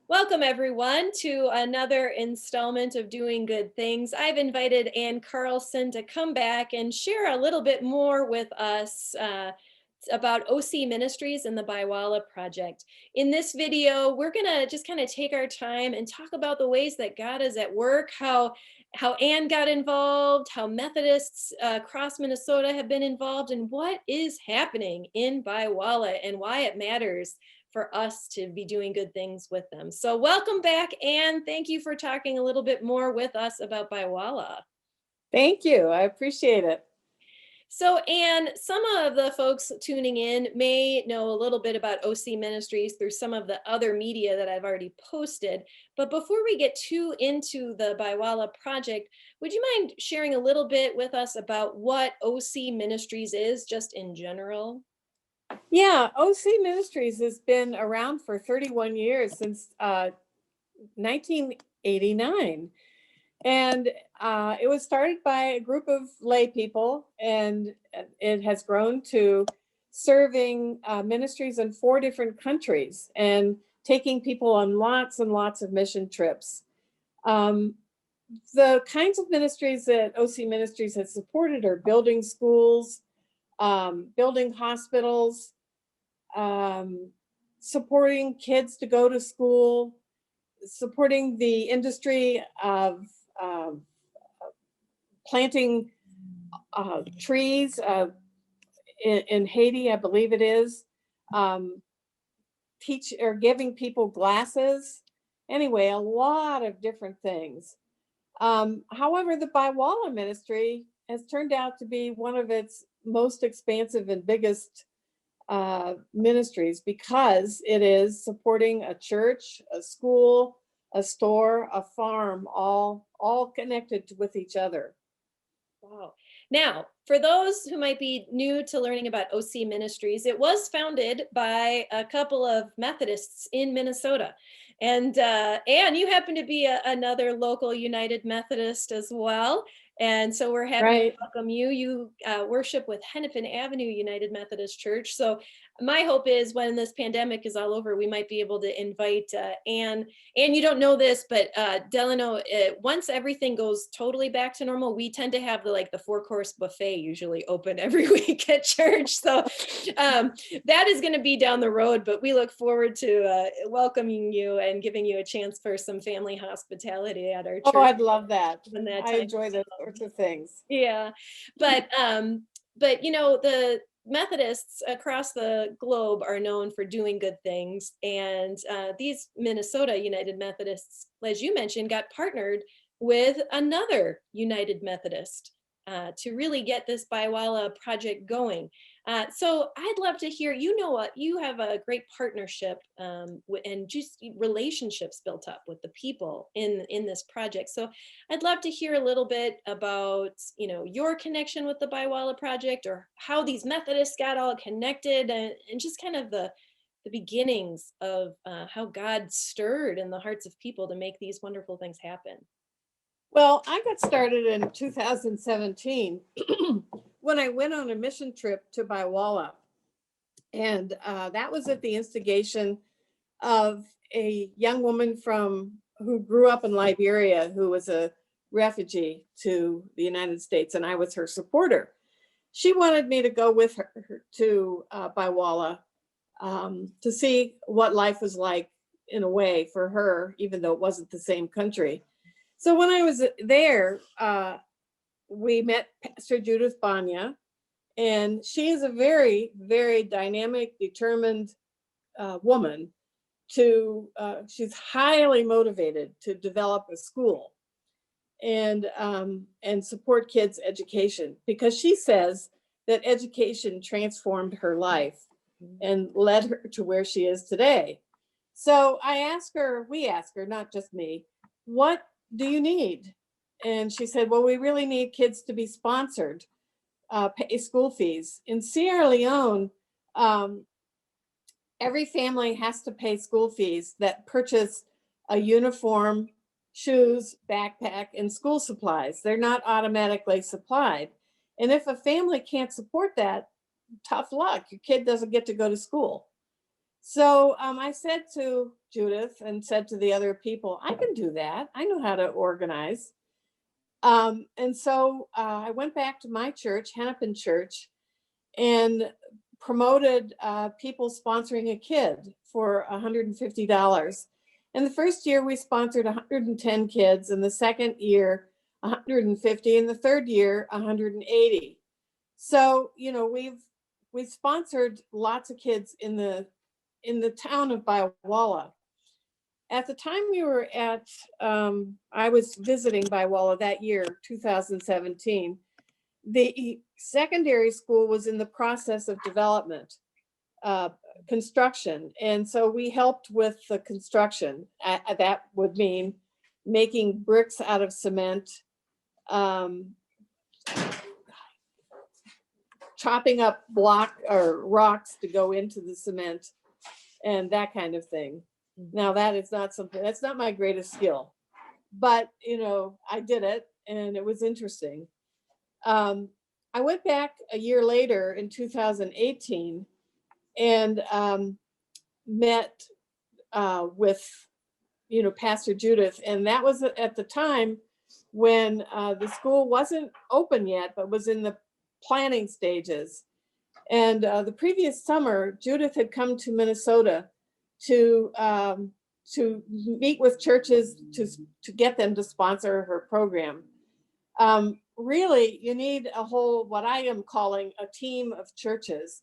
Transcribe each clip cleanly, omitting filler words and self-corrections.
Welcome, everyone, to another installment of Doing Good Things. I've invited Ann Carlson to come back and share a little bit more with us about OC Ministries and the Baiwalla Project. In this video, we're going to just kind of take our time and talk about the ways that God is at work, how Ann got involved, how Methodists across Minnesota have been involved, and what is happening in Baiwalla and why it matters for us to be doing good things with them. So welcome back, Ann. Thank you for talking a little bit more with us about Baiwalla. Thank you. I appreciate it. So, Ann, some of the folks tuning in may know a little bit about OC Ministries through some of the other media that I've already posted. But before we get too into the Baiwalla project, would you mind sharing a little bit with us about what OC Ministries is, just in general? Yeah, OC Ministries has been around for 31 years, since 1989. And it was started by a group of lay people, and it has grown to serving ministries in 4 different countries and taking people on lots and lots of mission trips. The kinds of ministries that OC Ministries has supported are building schools, building hospitals, supporting kids to go to school, supporting the industry of planting trees in Haiti, I believe it is, teach or giving people glasses. Anyway, a lot of different things. However, the Baiwalla ministry has turned out to be one of its most expansive and biggest ministries, because it is supporting a church, a school, a store, a farm, all connected with each other. Wow. Now, for those who might be new to learning about OC Ministries, it was founded by a couple of Methodists in Minnesota. And Ann, you happen to be another local United Methodist as well. And so we're happy Right. to welcome you. You worship with Hennepin Avenue United Methodist Church. So my hope is when this pandemic is all over, we might be able to invite Ann. And you don't know this, but Delano, once everything goes totally back to normal, we tend to have the 4-course buffet usually open every week at church. So that is going to be down the road, but we look forward to welcoming you and giving you a chance for some family hospitality at our church. Oh, I'd love that. That I enjoy those sorts of things. Yeah, but the Methodists across the globe are known for doing good things, and these Minnesota United Methodists, as you mentioned, got partnered with another United Methodist to really get this Baiwalla project going. So I'd love to hear, what you have a great partnership and just relationships built up with the people in this project. So I'd love to hear a little bit about, your connection with the Baiwalla project, or how these Methodists got all connected, and just kind of the beginnings of how God stirred in the hearts of people to make these wonderful things happen. Well, I got started in 2017 when I went on a mission trip to Baiwalla. And that was at the instigation of a young woman who grew up in Liberia, who was a refugee to the United States, and I was her supporter. She wanted me to go with her to Baiwalla to see what life was like, in a way, for her, even though it wasn't the same country. So when I was there, we met Pastor Judith Banya, and she is a very, very dynamic, determined woman. She's highly motivated to develop a school and support kids' education, because she says that education transformed her life and led her to where she is today. So we asked her, not just me, what do you need? And she said, well, we really need kids to be sponsored, pay school fees. In Sierra Leone, every family has to pay school fees that purchase a uniform, shoes, backpack, and school supplies. They're not automatically supplied. And if a family can't support that, tough luck. Your kid doesn't get to go to school. So I said to Judith, and said to the other people, I can do that. I know how to organize. And so I went back to my church, Hennepin Church, and promoted people sponsoring a kid for $150. And the first year we sponsored 110 kids, and the second year 150, and the third year 180. So we've sponsored lots of kids in the town of Baiwalla. At the time we were at, I was visiting Baiwalla that year, 2017. The secondary school was in the process of development, construction. And so we helped with the construction. That would mean making bricks out of cement, chopping up block or rocks to go into the cement, and that kind of thing. Now that is not something, that's not my greatest skill, but I did it and it was interesting. I went back a year later in 2018 and met with Pastor Judith, and that was at the time when the school wasn't open yet, but was in the planning stages. And the previous summer, Judith had come to Minnesota to meet with churches to get them to sponsor her program. Really, you need a whole, what I am calling a team of churches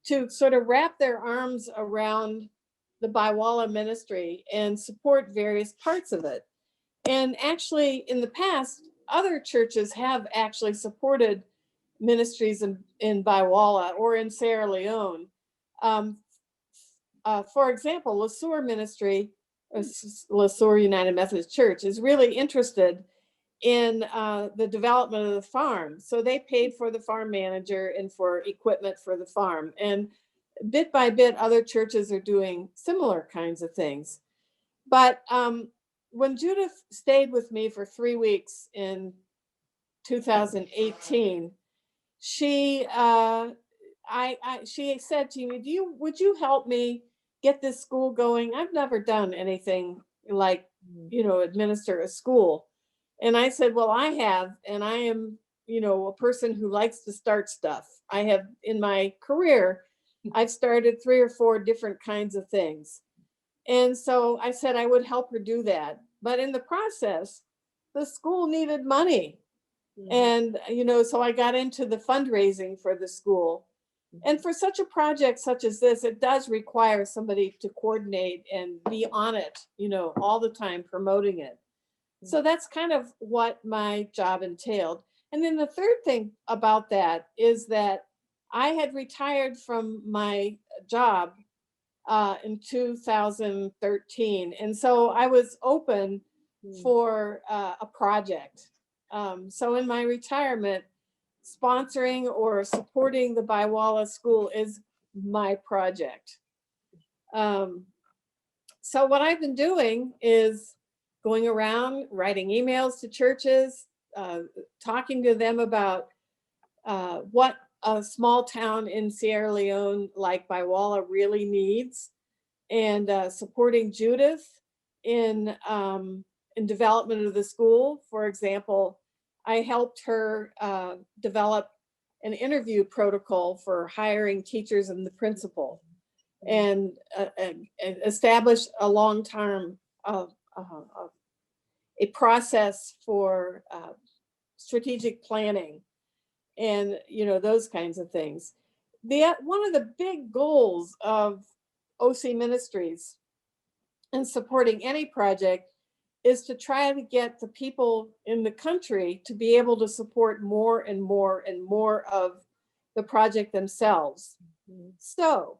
to sort of wrap their arms around the Baiwalla ministry and support various parts of it. And actually, in the past, other churches have actually supported ministries in Baiwalla or in Sierra Leone. For example, LeSueur Ministry, LeSueur United Methodist Church, is really interested in the development of the farm. So they paid for the farm manager and for equipment for the farm. And bit by bit, other churches are doing similar kinds of things. But when Judith stayed with me for 3 weeks in 2018, she said to me, would you help me get this school going? I've never done anything like, administer a school. And I said, well, I have, and I am, a person who likes to start stuff. I have, in my career, I've started 3 or 4 different kinds of things. And so I said I would help her do that. But in the process, the school needed money. And, so I got into the fundraising for the school. And for such a project such as this, it does require somebody to coordinate and be on it, all the time promoting it. So that's kind of what my job entailed. And then the third thing about that is that I had retired from my job in 2013. And so I was open for a project. So in my retirement, sponsoring or supporting the Baiwalla School is my project. So what I've been doing is going around, writing emails to churches, talking to them about what a small town in Sierra Leone like Baiwalla really needs, and supporting Judith in development of the school. For example, I helped her develop an interview protocol for hiring teachers and the principal, and establish a long-term a process for strategic planning, and those kinds of things. One of the big goals of OC Ministries and supporting any project is to try to get the people in the country to be able to support more and more and more of the project themselves. So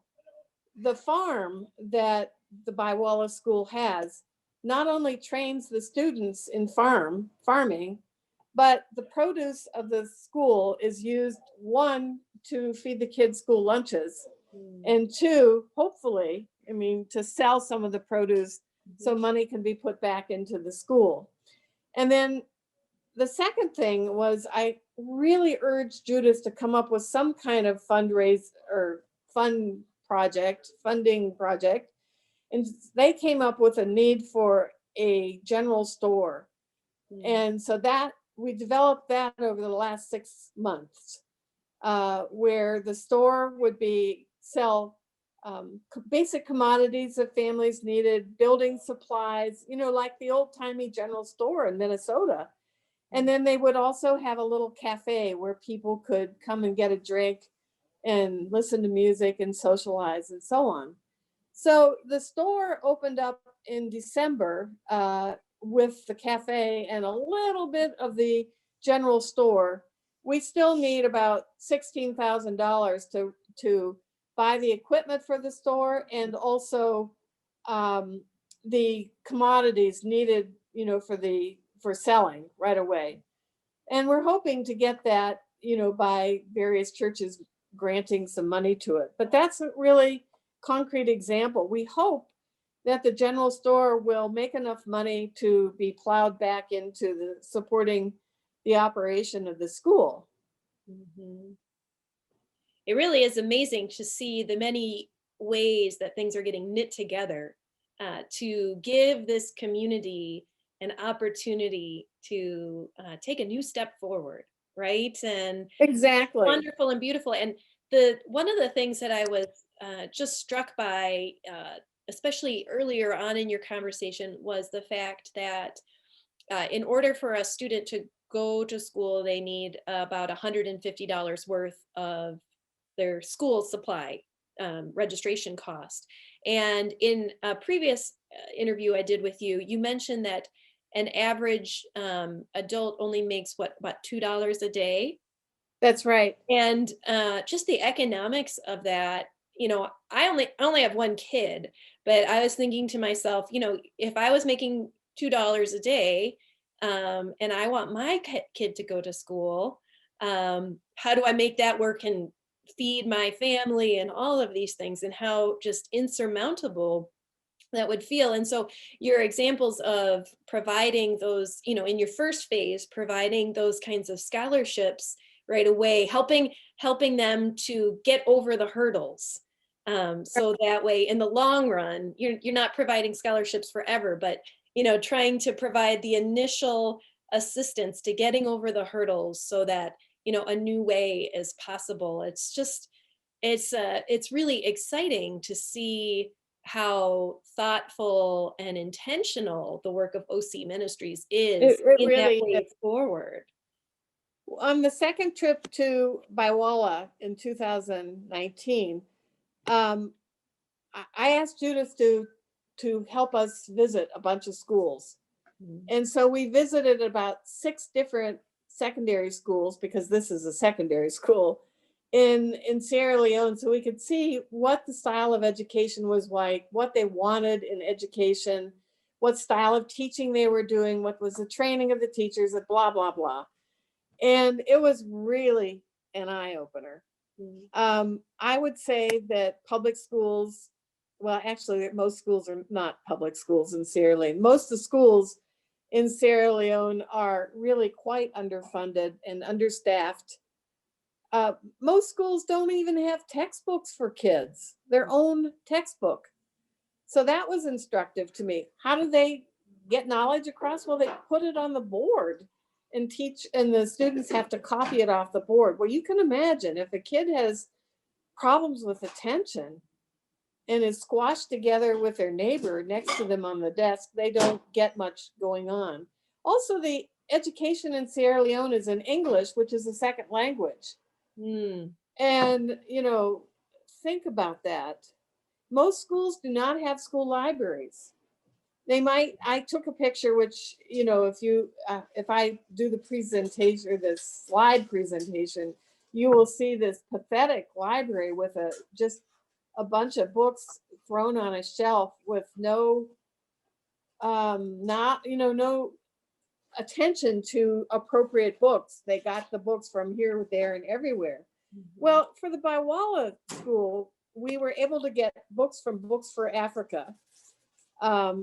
the farm that the Baiwalla School has not only trains the students in farming, but the produce of the school is used, 1, to feed the kids school lunches, and 2, hopefully, to sell some of the produce so money can be put back into the school. And then the second thing was, I really urged Judith to come up with some kind of funding project. And they came up with a need for a general store. Mm. And so that we developed that over the last 6 months, where the store would be sell basic commodities that families needed, building supplies, like the old timey general store in Minnesota. And then they would also have a little cafe where people could come and get a drink and listen to music and socialize and so on. So the store opened up in December with the cafe and a little bit of the general store. We still need about $16,000 to buy the equipment for the store and also the commodities needed, for selling right away. And we're hoping to get that, by various churches granting some money to it. But that's a really concrete example. We hope that the general store will make enough money to be plowed back into the supporting the operation of the school. Mhm. It really is amazing to see the many ways that things are getting knit together to give this community an opportunity to take a new step forward, right? And Exactly. wonderful and beautiful. And the one of the things that I was just struck by, especially earlier on in your conversation, was the fact that in order for a student to go to school, they need about $150 worth of their school supply registration cost. And in a previous interview I did with you, you mentioned that an average adult only makes what, about $2 a day. That's right. And just the economics of that, I only have one kid, but I was thinking to myself, if I was making $2 a day, and I want my kid to go to school, how do I make that work and feed my family and all of these things, and how just insurmountable that would feel. And so your examples of providing those, in your first phase, providing those kinds of scholarships right away, helping them to get over the hurdles. So that way, in the long run, you're not providing scholarships forever, but trying to provide the initial assistance to getting over the hurdles so that a new way is possible. It's just it's really exciting to see how thoughtful and intentional the work of OC Ministries It, is it in that really is. way forward. On the second trip to Baiwalla in 2019, um, I asked Judith to help us visit a bunch of schools. Mhm. And so we visited about 6 different secondary schools, because this is a secondary school in Sierra Leone. So we could see what the style of education was like, what they wanted in education, what style of teaching they were doing, what was the training of the teachers, and blah, blah, blah. And it was really an eye opener. Mhm. I would say that public schools, well, actually, most schools are not public schools in Sierra Leone. Most of the schools in Sierra Leone are really quite underfunded and understaffed. Most schools don't even have textbooks for kids, their own textbook. So that was instructive to me. How do they get knowledge across? Well, they put it on the board and teach, and the students have to copy it off the board. Well, you can imagine if a kid has problems with attention and is squashed together with their neighbor next to them on the desk, they don't get much going on. Also, the education in Sierra Leone is in English, which is a second language. Mm. And, think about that. Most schools do not have school libraries. They might, I took a picture, which, if I do the presentation or the slide presentation, you will see this pathetic library with just a bunch of books thrown on a shelf with no, not, no attention to appropriate books. They got the books from here, there, and everywhere. Mhm. Well, for the Baiwalla school, we were able to get books from Books for Africa,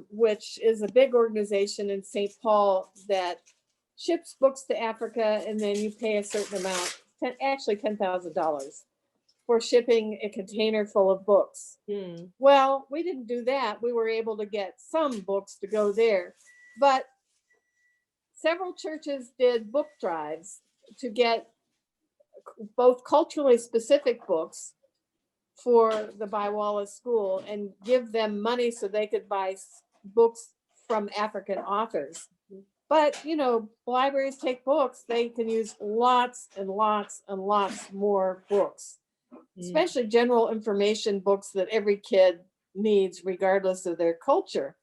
which is a big organization in St. Paul that ships books to Africa, and then you pay a certain amount, actually $10,000 for shipping a container full of books. Hmm. Well, we didn't do that. We were able to get some books to go there, but several churches did book drives to get both culturally specific books for the Baiwalla school and give them money so they could buy books from African authors. But, you know, libraries take books, they can use lots and lots and lots more books, especially general information books that every kid needs, regardless of their culture.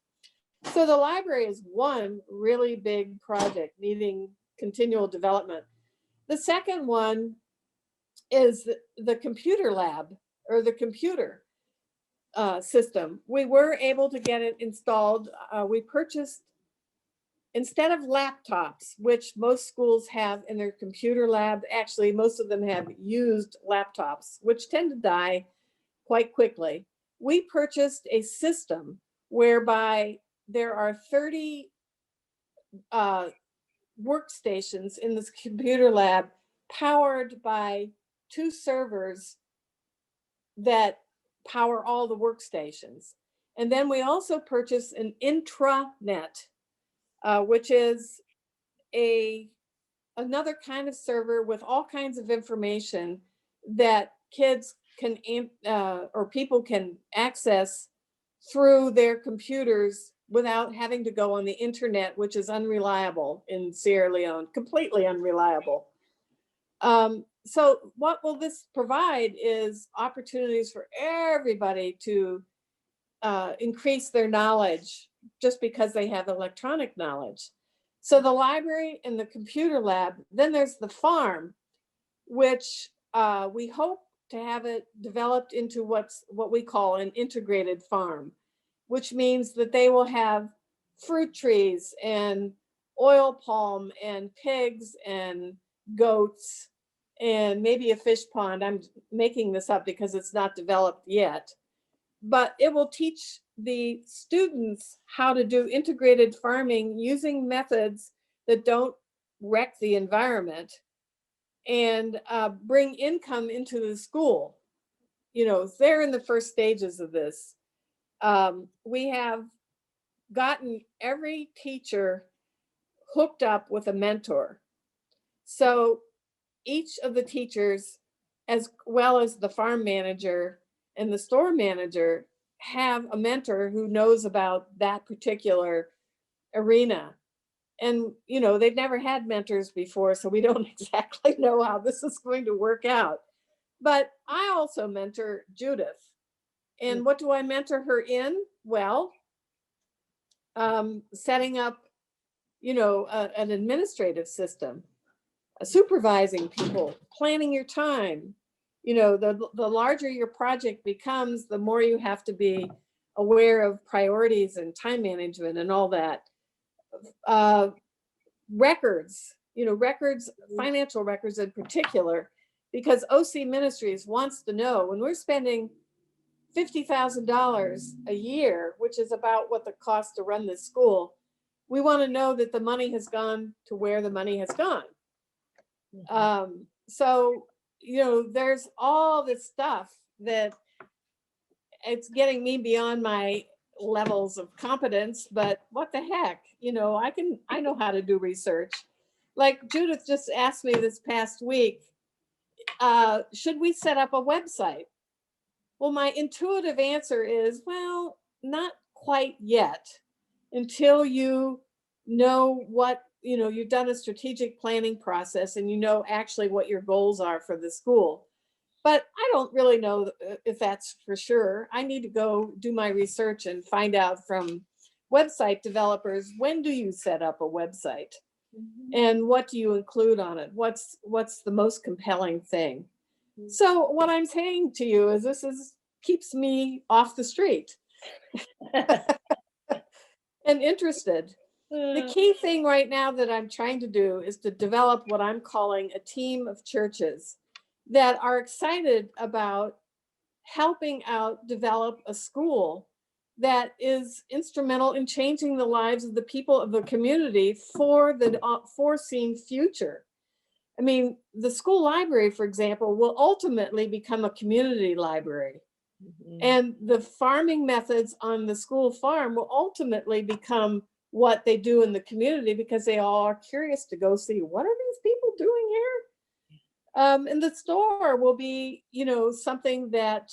So the library is one really big project needing continual development. The second one is the computer lab, or the computer system. We were able to get it installed. We purchased, instead of laptops, which most schools have in their computer lab, actually most of them have used laptops, which tend to die quite quickly. We purchased a system whereby there are 30 workstations in this computer lab powered by 2 servers that power all the workstations. And then we also purchased an intranet, which is another kind of server with all kinds of information that kids can or people can access through their computers without having to go on the internet, which is unreliable in Sierra Leone, completely unreliable. So what will this provide is opportunities for everybody to increase their knowledge just because they have electronic knowledge. So the library and the computer lab, then there's the farm, which we hope to have it developed into what we call an integrated farm, which means that they will have fruit trees and oil palm and pigs and goats and maybe a fish pond. I'm making this up because it's not developed yet, but it will teach the students how to do integrated farming using methods that don't wreck the environment and bring income into the school. You know, they're in the first stages of this. We have gotten every teacher hooked up with a mentor. So each of the teachers, as well as the farm manager and the store manager, have a mentor who knows about that particular arena. And, you know, they've never had mentors before, so we don't exactly know how this is going to work out. But I also mentor Judith. And what do I mentor her in? Well, setting up, you know, an administrative system, supervising people, planning your time. You know, the larger your project becomes, the more you have to be aware of priorities and time management and all that. Records, you know, records, financial records in particular, because Oc Ministries wants to know when we're spending $50,000 a year, which is about what the cost to run this school, we want to know that the money has gone to where the money has gone. So, you know, there's all this stuff that it's getting me beyond my levels of competence, but what the heck, you know, I know how to do research. Like Judith just asked me this past week, should we set up a website? Well, my intuitive answer is, well, not quite yet, until you know what, you know, you've done a strategic planning process and you know actually what your goals are for the school. But I don't really know if that's for sure. I need to go do my research and find out from website developers, when do you set up a website? And what do you include on it? What's the most compelling thing? So what I'm saying to you is this keeps me off the street and interested. The key thing right now that I'm trying to do is to develop what I'm calling a team of churches that are excited about helping out develop a school that is instrumental in changing the lives of the people of the community for the foreseen future. I mean, the school library, for example, will ultimately become a community library. Mhm. And the farming methods on the school farm will ultimately become what they do in the community, because they all are curious to go see, what are these people doing here? And the store will be, something that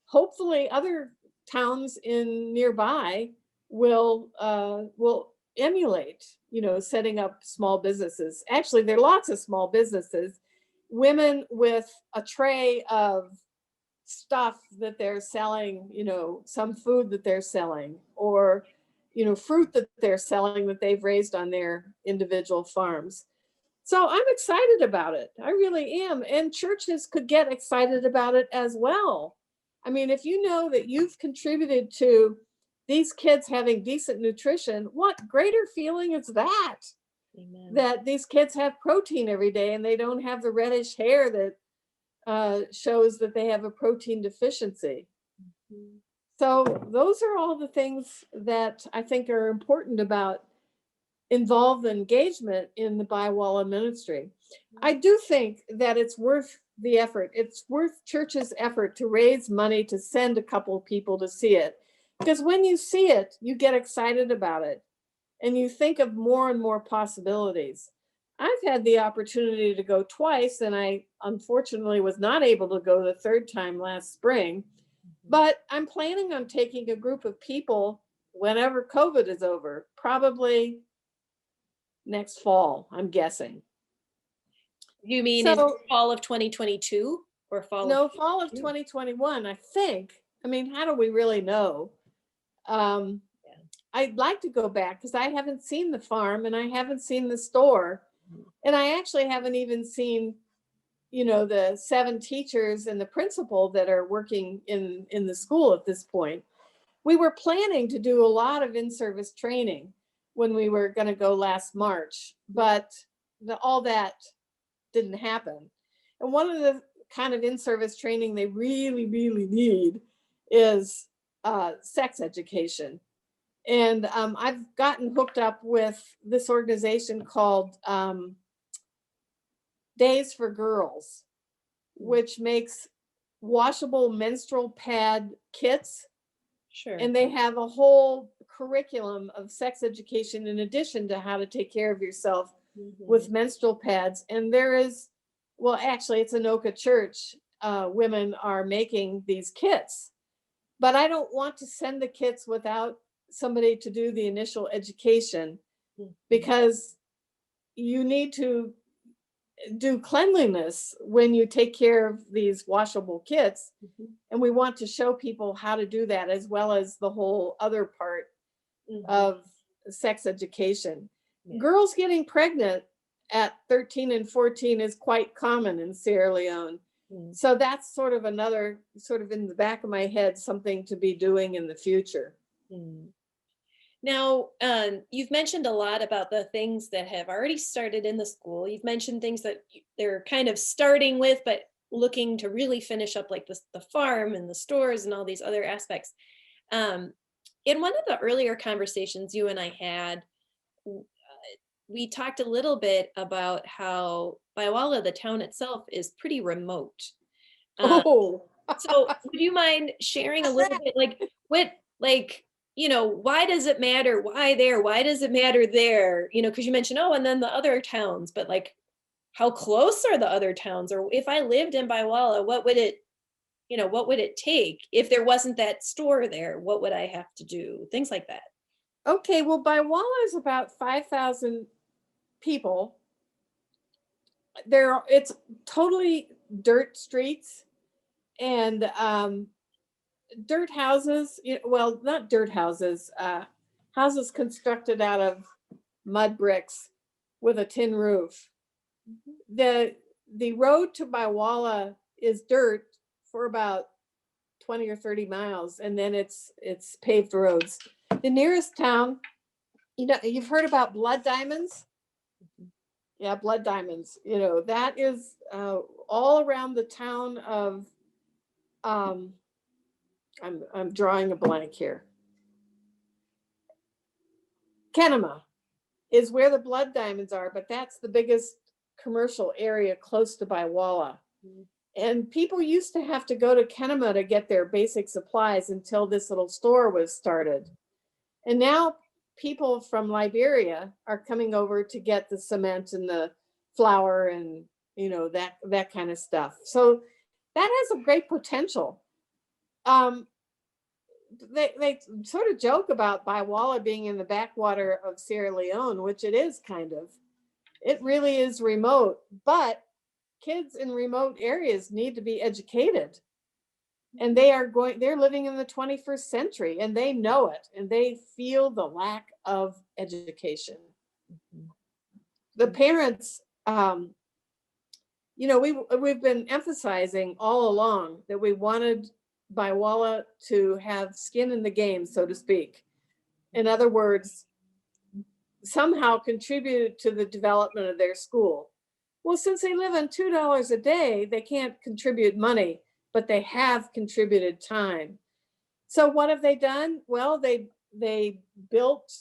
hopefully other towns in nearby will emulate, setting up small businesses. Actually, there are lots of small businesses, women with a tray of stuff that they're selling, some food that they're selling, or fruit that they're selling that they've raised on their individual farms. So I'm excited about it. I really am. And churches could get excited about it as well. I mean, if you know that you've contributed to these kids having decent nutrition, what greater feeling is that? Amen. That these kids have protein every day and they don't have the reddish hair that shows that they have a protein deficiency. Mhm. So those are all the things that I think are important about involved engagement in the Baiwalla ministry. I do think that it's worth the effort. It's worth church's effort to raise money to send a couple of people to see it. Because when you see it, you get excited about it and you think of more and more possibilities. I've had the opportunity to go twice, and I unfortunately was not able to go the third time last spring. But I'm planning on taking a group of people whenever COVID is over, probably next fall, I'm guessing. You mean in So, fall of 2022 or fall of no, fall of 22? 2021, I think. I mean, how do we really know? Um, Yeah. I'd like to go back because I haven't seen the farm and I haven't seen the store. Mhm. And I actually haven't even seen, the 7 teachers and the principal that are working in the school at this point. We were planning to do a lot of in-service training when we were going to go last March, but all that didn't happen. And one of the kind of in-service training they really, really need is sex education. And I've gotten hooked up with this organization called Days for Girls, Mm. which makes washable menstrual pad kits. Sure. And they have a whole curriculum of sex education in addition to how to take care of yourself Mhm. with menstrual pads. And there is, well, actually, it's an Oca church. Women are making these kits, but I don't want to send the kits without somebody to do the initial education, Mhm. because you need to do cleanliness when you take care of these washable kits. Mhm. And we want to show people how to do that, as well as the whole other part Mhm. of sex education. Yeah. Girls getting pregnant at 13 and 14 is quite common in Sierra Leone. Mm. So that's sort of another, sort of in the back of my head, something to be doing in the future. Mm. Now, you've mentioned a lot about the things that have already started in the school. You've mentioned things that they're kind of starting with, but looking to really finish up, like the farm and the stores and all these other aspects. Um, in one of the earlier conversations you and I had, we talked a little bit about how Baiwala, the town itself, is pretty remote. Uh, Oh, so would you mind sharing a little bit, like what, like, why does it matter? Why there? Why does it matter there? Because you mentioned, oh, and then the other towns, but like, how close are the other towns? Or if I lived in Baiwala, what would it take if there wasn't that store there? What would I have to do? Things like that. okay. Well, Baiwala is about 5,000 people. It's totally dirt streets and dirt houses. Well, not dirt houses, houses constructed out of mud bricks with a tin roof. Mhm. The road to Baiwala is dirt for about 20 or 30 miles, and then it's paved roads. The nearest town, you've heard about blood diamonds. Mhm. Yeah, blood diamonds. That is all around the town of. Um, I'm drawing a blank here. Kenema is where the blood diamonds are, but that's the biggest commercial area close to Baiwalla. And people used to have to go to Kenema to get their basic supplies until this little store was started. And now people from Liberia are coming over to get the cement and the flour and, that kind of stuff. So that has a great potential. They sort of joke about Baiwalla being in the backwater of Sierra Leone, which it is kind of. It really is remote, but kids in remote areas need to be educated. And they're living in the 21st century, and they know it, and they feel the lack of education. The parents, we've been emphasizing all along that we wanted Baiwalla to have skin in the game, so to speak. In other words, somehow contribute to the development of their school. Well, since they live on $2 a day, they can't contribute money, but they have contributed time. So what have they done? Well, they built,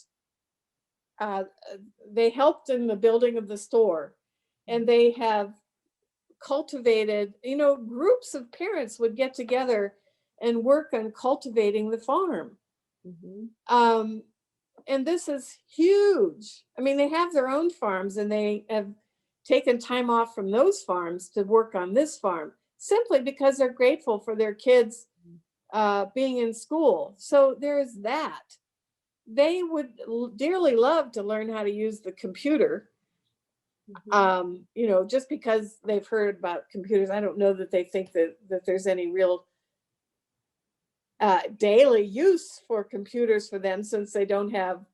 they helped in the building of the store, and they have cultivated, groups of parents would get together and work on cultivating the farm. And this is huge. I mean, they have their own farms, and they have taken time off from those farms to work on this farm simply because they're grateful for their kids being in school. So there's that. They would dearly love to learn how to use the computer. Just because they've heard about computers, I don't know that they think that there's any real daily use for computers for them, since they don't have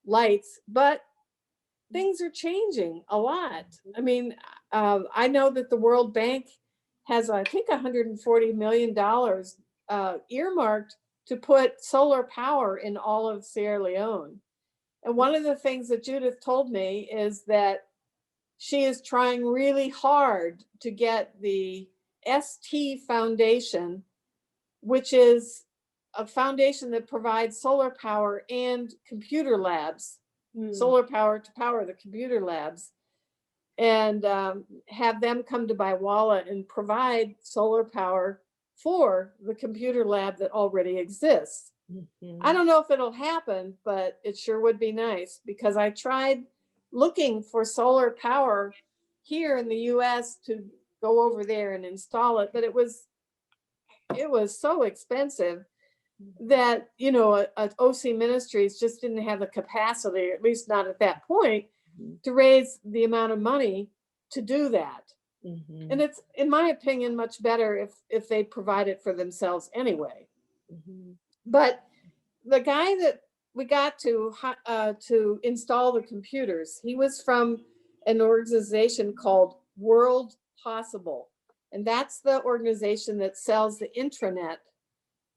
lights. But things are changing a lot. I mean, I know that the World Bank has, I think, $140 million earmarked to put solar power in all of Sierra Leone. And one of the things that Judith told me is that she is trying really hard to get the ST Foundation, which is a foundation that provides solar power and computer labs, solar power to power the computer labs, and have them come to Baiwalla and provide solar power for the computer lab that already exists. I don't know if it'll happen, but it sure would be nice, because I tried looking for solar power here in the US to go over there and install it, but it was so expensive that, Oc Ministries just didn't have the capacity, or at least not at that point, to raise the amount of money to do that. And it's, in my opinion, much better if they provide it for themselves anyway. But the guy that we got to install the computers, he was from an organization called World Possible. And that's the organization that sells the intranet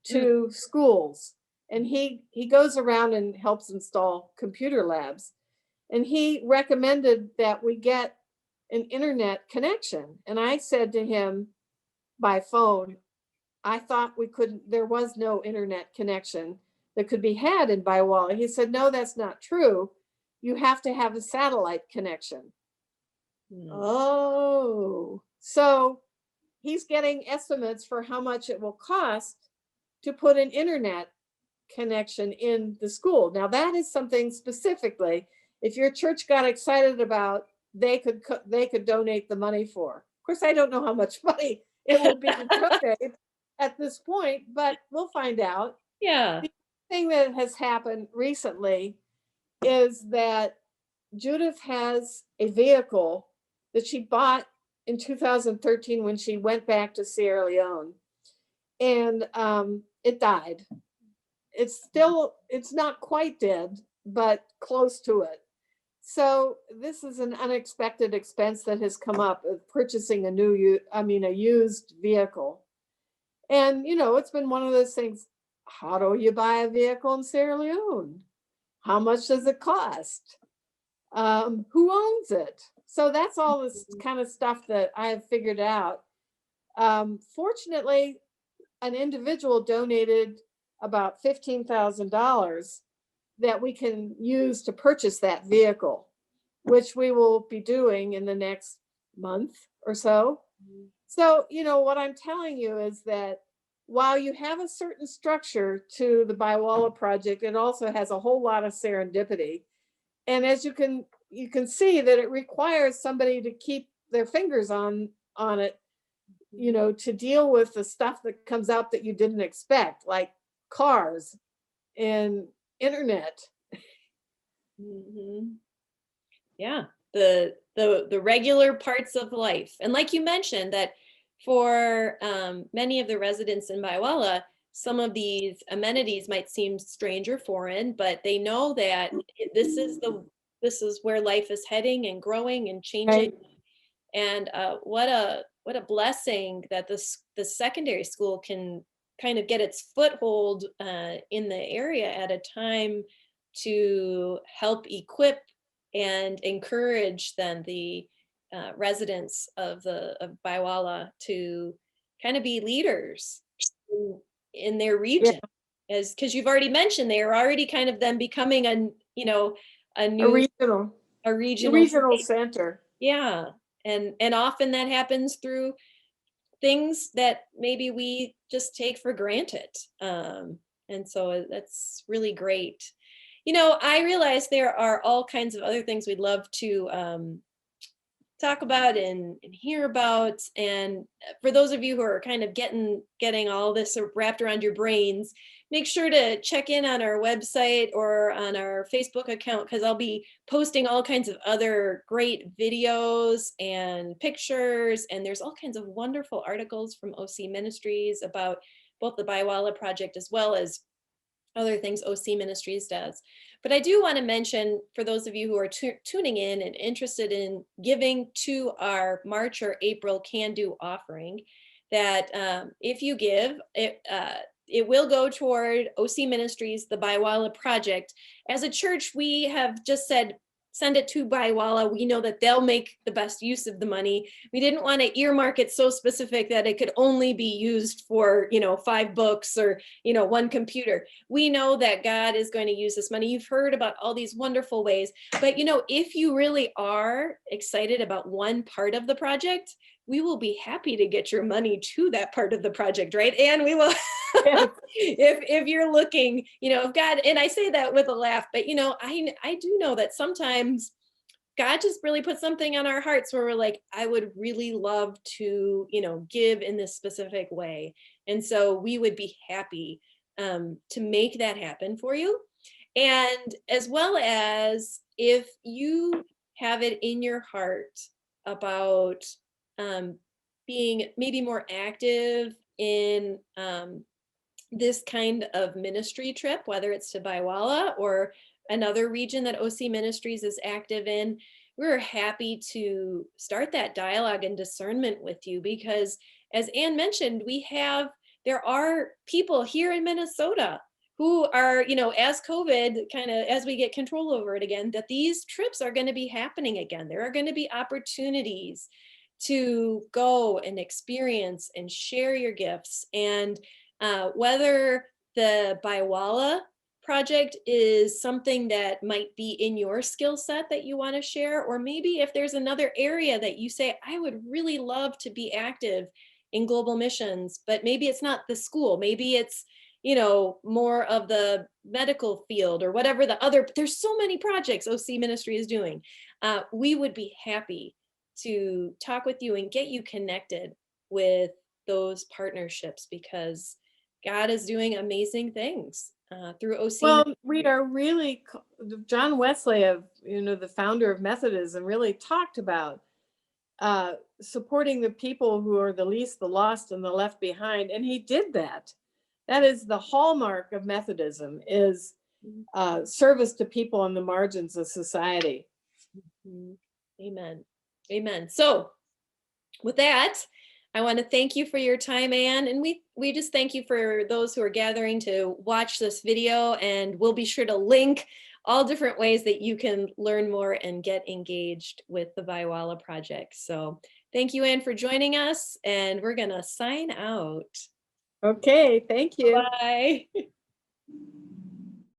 to schools. And he goes around and helps install computer labs. And he recommended that we get an internet connection. And I said to him by phone, I thought there was no internet connection that could be had in Baiwalla. He said, no, that's not true. You have to have a satellite connection. Oh, so he's getting estimates for how much it will cost to put an internet connection in the school. Now, that is something specifically, if your church got excited about, they could donate the money for. Of course, I don't know how much money it will be to donate at this point, but we'll find out. Yeah. The thing that has happened recently is that Judith has a vehicle that she bought in 2013 when she went back to Sierra Leone, and it died. It's not quite dead, but close to it. So this is an unexpected expense that has come up of purchasing a used vehicle. And, it's been one of those things. How do you buy a vehicle in Sierra Leone? How much does it cost? Who owns it? So that's all this kind of stuff that I have figured out. Fortunately, an individual donated about $15,000 that we can use to purchase that vehicle, which we will be doing in the next month or so. Mhm. So, what I'm telling you is that while you have a certain structure to the Baiwalla project, it also has a whole lot of serendipity. And as you can see that it requires somebody to keep their fingers on it, to deal with the stuff that comes up that you didn't expect, like cars and internet. Mhm. Yeah, the regular parts of life. And like you mentioned, that for many of the residents in Baiwala, some of these amenities might seem strange or foreign, but they know that this is where life is heading and growing and changing. Right. And what a blessing that the secondary school can kind of get its foothold in the area at a time to help equip and encourage then the residents of Baiwala to kind of be leaders in, in their Yeah. region, as because you've already mentioned they are already kind of then becoming a a A new regional, a a regional regional state. center. Yeah, and often that happens through things that maybe we just take for granted. And so that's really great. I realize there are all kinds of other things we'd love to talk about and hear about. And for those of you who are kind of getting all this sort of wrapped around your brains, make sure to check in on our website or on our Facebook account, because I'll be posting all kinds of other great videos and pictures. And there's all kinds of wonderful articles from OC Ministries about both the Baiwala project as well as other things OC Ministries does. But I do want to mention, for those of you who are tuning in and interested in giving to our March or April Can Do offering, that if you give, it will go toward OC Ministries, the Baiwala Project. As a church, we have just said, send it to Baiwala. We know that they'll make the best use of the money. We didn't want to earmark it so specific that it could only be used for, 5 books or, one computer. We know that God is going to use this money. You've heard about all these wonderful ways, but if you really are excited about one part of the project, we will be happy to get your money to that part of the project, right? And we will, Yes. if you're looking, if God, and I say that with a laugh, but I do know that sometimes God just really put something on our hearts where we're like, I would really love to, give in this specific way. And so we would be happy to make that happen for you. And as well as if you have it in your heart about um, being maybe more active in this kind of ministry trip, whether it's to Baiwala or another region that OC Ministries is active in, we're happy to start that dialogue and discernment with you, because as Ann mentioned, there are people here in Minnesota who are, as COVID kind of, as we get control over it again, that these trips are going to be happening again. There are going to be opportunities to go and experience and share your gifts. And whether the Baiwala project is something that might be in your skill set that you want to share, or maybe if there's another area that you say, I would really love to be active in global missions, but maybe it's not the school, maybe it's more of the medical field or whatever there's so many projects OC Ministry is doing. We would be happy to talk with you and get you connected with those partnerships, because God is doing amazing things through OC Well, we Ministries. are really, John Wesley, the founder of Methodism, really talked about supporting the people who are the least, the lost, and the left behind. And he did that. That is the hallmark of Methodism, is service to people on the margins of society. Mhm. Amen. Amen. So with that, I want to thank you for your time, Ann, and we just thank you for those who are gathering to watch this video, and we'll be sure to link all different ways that you can learn more and get engaged with the Baiwala project. So thank you, Ann, for joining us, and we're going to sign out. Okay, thank you. Bye.